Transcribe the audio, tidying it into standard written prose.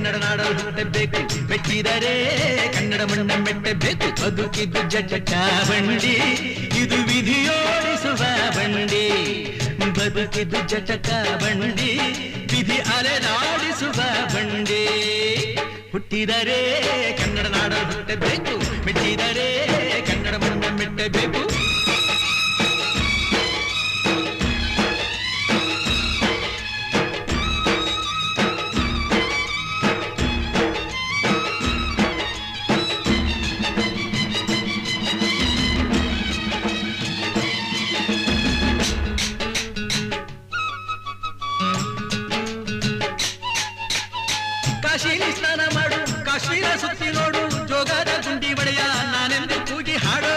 ಕನ್ನಡ ನಾಡಲು ಹುಟ್ಟಬೇಕು, ಮೆಟ್ಟಿದರೆ ಕನ್ನಡ ಮಣ್ಣ ಮೆಟ್ಟಬೇಕು. ಬದುಕಿದ್ದು ಜಟಕ ಬಂಡಿ, ಇದು ವಿಧಿಯೋಡಿಸುವ ಬಂಡಿ. ಬದುಕಿದ್ದು ಜಟಕ ಬಂಡಿ, ವಿಧಿ ಅಲೆದಾಡಿಸುವ ಬಂಡಿ. ಹುಟ್ಟಿದರೆ ಕನ್ನಡ ನಾಡಲು ಹುಟ್ಟಬೇಕು, ಮೆಟ್ಟಿದರೆ ಕನ್ನಡ ಮಣ್ಣ ಮೆಟ್ಟಬೇಕು. ಕಾಶಿಲಿ ಸ್ನಾನ ಮಾಡು, ಕಾಶ್ಮೀರ ಸುತ್ತಿ ನೋಡು, ಜೋಗದ ಗುಂಡಿ ಒಡೆಯ ನಾನೆಂದು ಕೂಗಿ ಹಾಡು.